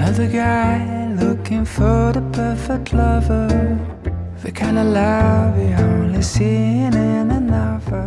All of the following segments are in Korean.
Another guy looking for the perfect lover, the kind of love you only seen in a novel.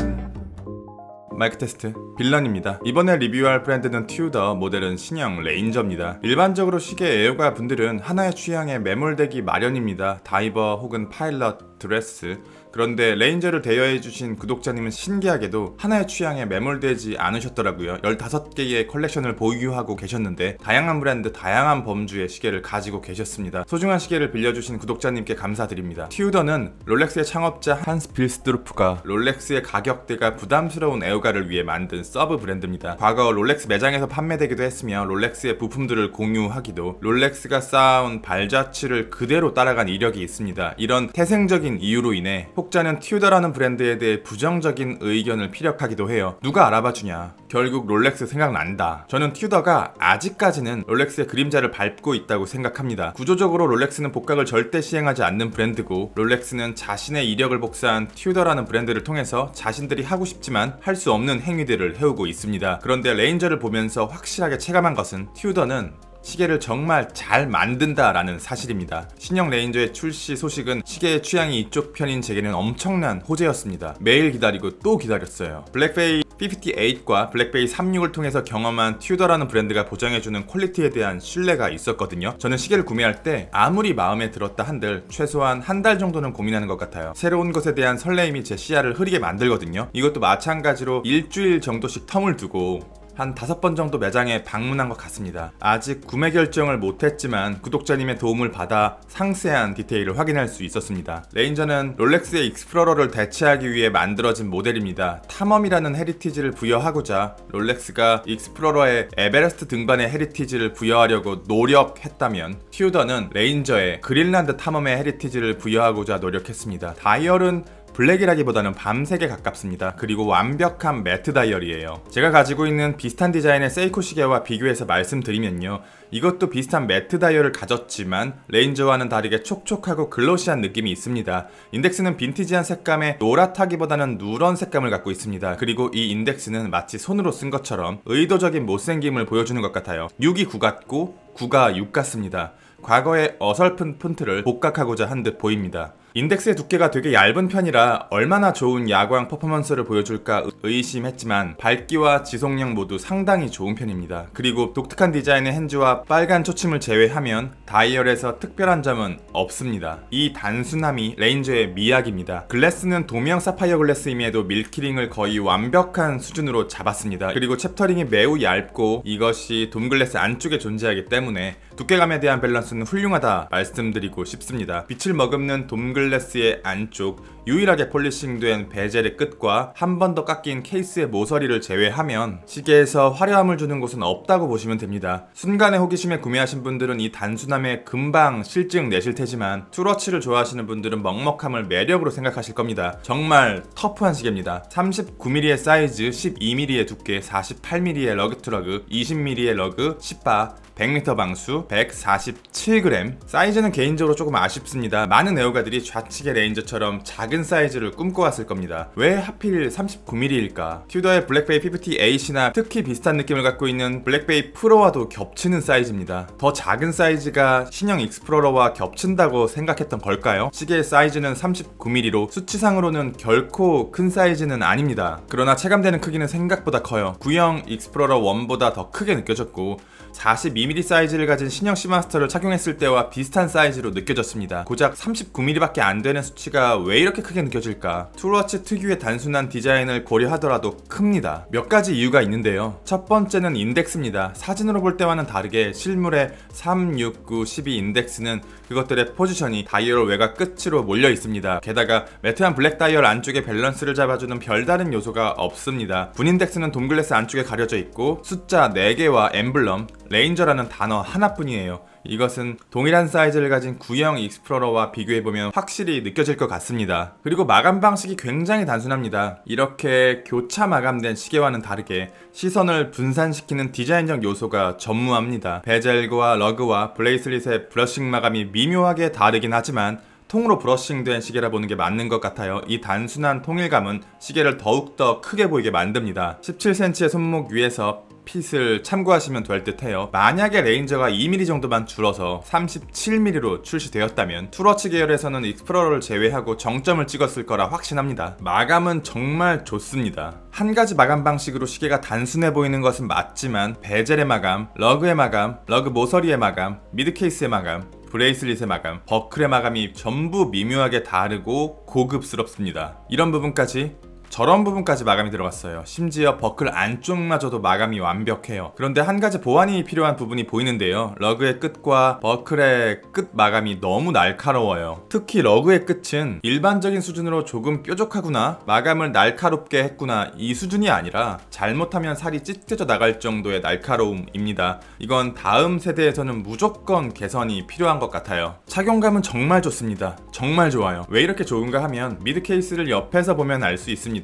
마이크 테스트 빌런입니다. 이번에 리뷰할 브랜드는 튜더, 모델은 신형 레인저입니다. 일반적으로 시계 애호가 분들은 하나의 취향에 매몰되기 마련입니다. 다이버 혹은 파일럿, 드레스. 그런데 레인저를 대여해주신 구독자님은 신기하게도 하나의 취향에 매몰되지 않으셨더라고요. 15개의 컬렉션을 보유하고 계셨는데 다양한 브랜드, 다양한 범주의 시계를 가지고 계셨습니다. 소중한 시계를 빌려주신 구독자님께 감사드립니다. 튜더는 롤렉스의 창업자 한스 빌스트루프가 롤렉스의 가격대가 부담스러운 애호가를 위해 만든 서브 브랜드입니다. 과거 롤렉스 매장에서 판매되기도 했으며 롤렉스의 부품들을 공유하기도, 롤렉스가 쌓아온 발자취를 그대로 따라간 이력이 있습니다. 이런 태생적인 이유로 인해 혹자는 튜더라는 브랜드에 대해 부정적인 의견을 피력하기도 해요. 누가 알아봐주냐, 결국 롤렉스 생각난다. 저는 튜더가 아직까지는 롤렉스의 그림자를 밟고 있다고 생각합니다. 구조적으로 롤렉스는 복각을 절대 시행하지 않는 브랜드고, 롤렉스는 자신의 이력을 복사한 튜더라는 브랜드를 통해서 자신들이 하고 싶지만 할 수 없는 행위들을 해오고 있습니다. 그런데 레인저를 보면서 확실하게 체감한 것은 튜더는 시계를 정말 잘 만든다라는 사실입니다. 신형 레인저의 출시 소식은 시계의 취향이 이쪽 편인 제게는 엄청난 호재였습니다. 매일 기다리고 또 기다렸어요. 블랙베이 58과 블랙베이 36을 통해서 경험한 튜더라는 브랜드가 보장해주는 퀄리티에 대한 신뢰가 있었거든요. 저는 시계를 구매할 때 아무리 마음에 들었다 한들 최소한 한 달 정도는 고민하는 것 같아요. 새로운 것에 대한 설레임이 제 시야를 흐리게 만들거든요. 이것도 마찬가지로 일주일 정도씩 텀을 두고 한 5번 정도 매장에 방문한 것 같습니다. 아직 구매 결정을 못했지만 구독자님의 도움을 받아 상세한 디테일을 확인할 수 있었습니다. 레인저는 롤렉스의 익스플로러를 대체하기 위해 만들어진 모델입니다. 탐험이라는 헤리티지를 부여하고자 롤렉스가 익스플로러의 에베레스트 등반의 헤리티지를 부여하려고 노력했다면, 튜더는 레인저의 그린란드 탐험의 헤리티지를 부여하고자 노력했습니다. 다이얼은 블랙이라기보다는 밤색에 가깝습니다. 그리고 완벽한 매트 다이얼이에요. 제가 가지고 있는 비슷한 디자인의 세이코 시계와 비교해서 말씀드리면요, 이것도 비슷한 매트 다이얼을 가졌지만 레인저와는 다르게 촉촉하고 글로시한 느낌이 있습니다. 인덱스는 빈티지한 색감의 노랗다기보다는 누런 색감을 갖고 있습니다. 그리고 이 인덱스는 마치 손으로 쓴 것처럼 의도적인 못생김을 보여주는 것 같아요. 6이 9 같고 9가 6 같습니다. 과거의 어설픈 폰트를 복각하고자 한 듯 보입니다. 인덱스의 두께가 되게 얇은 편이라 얼마나 좋은 야광 퍼포먼스를 보여줄까 의심했지만 밝기와 지속력 모두 상당히 좋은 편입니다. 그리고 독특한 디자인의 핸즈와 빨간 초침을 제외하면 다이얼에서 특별한 점은 없습니다. 이 단순함이 레인저의 미학입니다. 글래스는 도명 사파이어 글래스임에도 밀키링을 거의 완벽한 수준으로 잡았습니다. 그리고 챕터링이 매우 얇고 이것이 돔글래스 안쪽에 존재하기 때문에 두께감에 대한 밸런스는 훌륭하다 말씀드리고 싶습니다. 빛을 머금는 돔글래스의 안쪽, 유일하게 폴리싱된 베젤의 끝과 한 번 더 깎인 케이스의 모서리를 제외하면 시계에서 화려함을 주는 곳은 없다고 보시면 됩니다. 순간의 호기심에 구매하신 분들은 이 단순함에 금방 실증 내실 테지만 투러치를 좋아하시는 분들은 먹먹함을 매력으로 생각하실 겁니다. 정말 터프한 시계입니다. 39mm의 사이즈, 12mm의 두께, 48mm의 러그 투러그, 20mm의 러그, 10바, 100m 방수, 147g. 사이즈는 개인적으로 조금 아쉽습니다. 많은 애호가들이 좌측의 레인저처럼 작은 사이즈를 꿈꿔왔을 겁니다. 왜 하필 39mm일까? 튜더의 블랙베이 58이나 특히 비슷한 느낌을 갖고 있는 블랙베이 프로와도 겹치는 사이즈입니다. 더 작은 사이즈가 신형 익스플로러와 겹친다고 생각했던 걸까요? 시계의 사이즈는 39mm로 수치상으로는 결코 큰 사이즈는 아닙니다. 그러나 체감되는 크기는 생각보다 커요. 구형 익스플로러 1보다 더 크게 느껴졌고 42mm 사이즈를 가진 신형 시마스터를 착용했을 때와 비슷한 사이즈로 느껴졌습니다. 고작 39mm밖에 안 되는 수치가 왜 이렇게 크게 느껴질까? 투워치 특유의 단순한 디자인을 고려하더라도 큽니다. 몇 가지 이유가 있는데요. 첫 번째는 인덱스입니다. 사진으로 볼 때와는 다르게 실물의 3, 6, 9, 12 인덱스는 그것들의 포지션이 다이얼 외곽 끝으로 몰려 있습니다. 게다가 매트한 블랙 다이얼 안쪽에 밸런스를 잡아주는 별다른 요소가 없습니다. 분 인덱스는 돔글래스 안쪽에 가려져 있고 숫자 4개와 엠블럼, 레인저라는 단어 하나뿐이에요. 이것은 동일한 사이즈를 가진 구형 익스플로러와 비교해보면 확실히 느껴질 것 같습니다. 그리고 마감 방식이 굉장히 단순합니다. 이렇게 교차 마감된 시계와는 다르게 시선을 분산시키는 디자인적 요소가 전무합니다. 베젤과 러그와 브레이슬릿의 브러싱 마감이 미묘하게 다르긴 하지만 통으로 브러싱된 시계라 보는 게 맞는 것 같아요. 이 단순한 통일감은 시계를 더욱더 크게 보이게 만듭니다. 17cm의 손목 위에서 핏을 참고하시면 될 듯해요. 만약에 레인저가 2mm 정도만 줄어서 37mm로 출시되었다면 투러치 계열에서는 익스플로러를 제외하고 정점을 찍었을 거라 확신합니다. 마감은 정말 좋습니다. 한 가지 마감 방식으로 시계가 단순해 보이는 것은 맞지만 베젤의 마감, 러그의 마감, 러그 모서리의 마감, 미드케이스의 마감, 브레이슬릿의 마감, 버클의 마감이 전부 미묘하게 다르고 고급스럽습니다. 이런 부분까지 저런 부분까지 마감이 들어갔어요. 심지어 버클 안쪽마저도 마감이 완벽해요. 그런데 한 가지 보완이 필요한 부분이 보이는데요. 러그의 끝과 버클의 끝 마감이 너무 날카로워요. 특히 러그의 끝은 일반적인 수준으로 조금 뾰족하구나, 마감을 날카롭게 했구나, 이 수준이 아니라 잘못하면 살이 찢겨져 나갈 정도의 날카로움입니다. 이건 다음 세대에서는 무조건 개선이 필요한 것 같아요. 착용감은 정말 좋습니다. 정말 좋아요. 왜 이렇게 좋은가 하면 미드 케이스를 옆에서 보면 알 수 있습니다.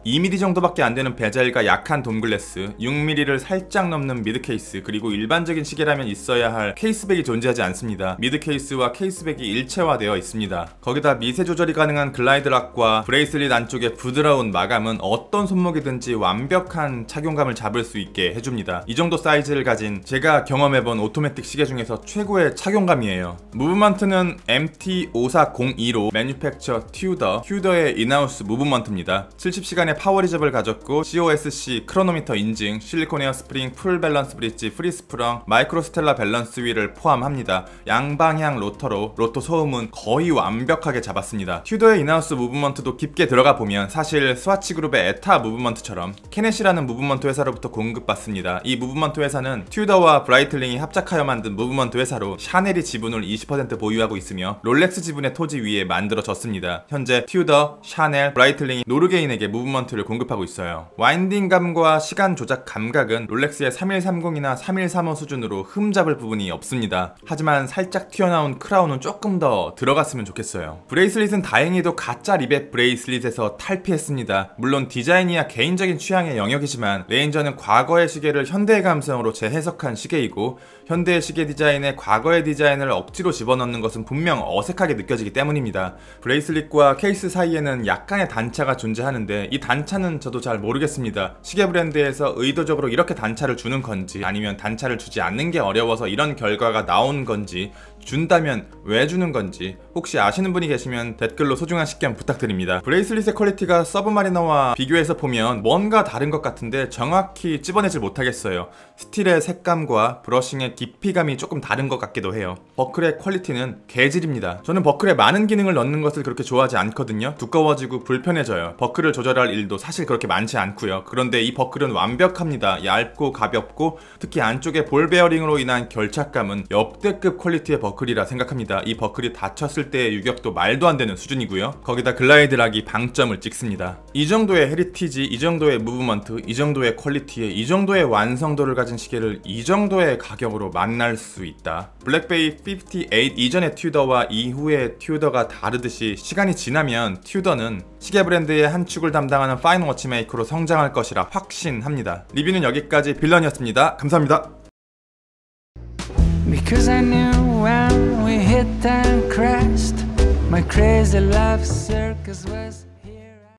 2mm 정도밖에 안되는 베젤과 약한 돔글래스, 6mm를 살짝 넘는 미드케이스, 그리고 일반적인 시계라면 있어야 할 케이스백이 존재하지 않습니다. 미드케이스와 케이스백이 일체화되어 있습니다. 거기다 미세 조절이 가능한 글라이드락과 브레이슬릿 안쪽의 부드러운 마감은 어떤 손목이든지 완벽한 착용감을 잡을 수 있게 해줍니다. 이 정도 사이즈를 가진 제가 경험해본 오토매틱 시계 중에서 최고의 착용감이에요. 무브먼트는 MT5402로 매뉴팩처 튜더의 인하우스 무브먼트입니다. 70시간의 파워 리저블을 가졌고 COSC 크로노미터 인증, 실리콘 에어 스프링, 풀 밸런스 브릿지, 프리 스프렁, 마이크로 스텔라 밸런스 휠을 포함합니다. 양방향 로터로 로터 소음은 거의 완벽하게 잡았습니다. 튜더의 인하우스 무브먼트도 깊게 들어가 보면 사실 스와치 그룹의 에타 무브먼트처럼 케넷이라는 무브먼트 회사로부터 공급받습니다. 이 무브먼트 회사는 튜더와 브라이틀링이 합작하여 만든 무브먼트 회사로 샤넬이 지분을 20% 보유하고 있으며 롤렉스 지분의 토지 위에 만들어졌습니다. 현재 튜더, 샤넬, 브라이틀링이 노르게인에게 무브먼트를 공급하고 있어요. 와인딩감과 시간 조작 감각은 롤렉스의 3130이나 3135 수준으로 흠잡을 부분이 없습니다. 하지만 살짝 튀어나온 크라운은 조금 더 들어갔으면 좋겠어요. 브레이슬릿은 다행히도 가짜 리벳 브레이슬릿에서 탈피했습니다. 물론 디자인이야 개인적인 취향의 영역이지만 레인저는 과거의 시계를 현대의 감성으로 재해석한 시계이고 현대의 시계 디자인에 과거의 디자인을 억지로 집어넣는 것은 분명 어색하게 느껴지기 때문입니다. 브레이슬릿과 케이스 사이에는 약간의 단차가 존재하는데 이 단차는 저도 잘 모르겠습니다. 시계 브랜드에서 의도적으로 이렇게 단차를 주는 건지 아니면 단차를 주지 않는 게 어려워서 이런 결과가 나온 건지, 준다면 왜 주는 건지 혹시 아시는 분이 계시면 댓글로 소중한 식견 부탁드립니다. 브레이슬릿의 퀄리티가 서브마리너와 비교해서 보면 뭔가 다른 것 같은데 정확히 찝어내질 못하겠어요. 스틸의 색감과 브러싱의 깊이감이 조금 다른 것 같기도 해요. 버클의 퀄리티는 개질입니다. 저는 버클에 많은 기능을 넣는 것을 그렇게 좋아하지 않거든요. 두꺼워지고 불편해져요. 버클을 조절할 일도 사실 그렇게 많지 않고요. 그런데 이 버클은 완벽합니다. 얇고 가볍고 특히 안쪽에 볼 베어링으로 인한 결착감은 역대급 퀄리티의 버클이라 생각합니다. 이 버클이 닫혔을 때의 유격도 말도 안 되는 수준이고요. 거기다 글라이드락이 방점을 찍습니다. 이 정도의 헤리티지, 이 정도의 무브먼트, 이 정도의 퀄리티에 이 정도의 완성도를 가진 시계를 이 정도의 가격으로 만날 수 있다. 블랙베이 58 이전의 튜더와 이후의 튜더가 다르듯이 시간이 지나면 튜더는 시계 브랜드의 한 축을 담당하는 파인 워치메이커로 성장할 것이라 확신합니다. 리뷰는 여기까지. 빌런이었습니다. 감사합니다. Because I knew when we hit and crashed, my crazy love circus was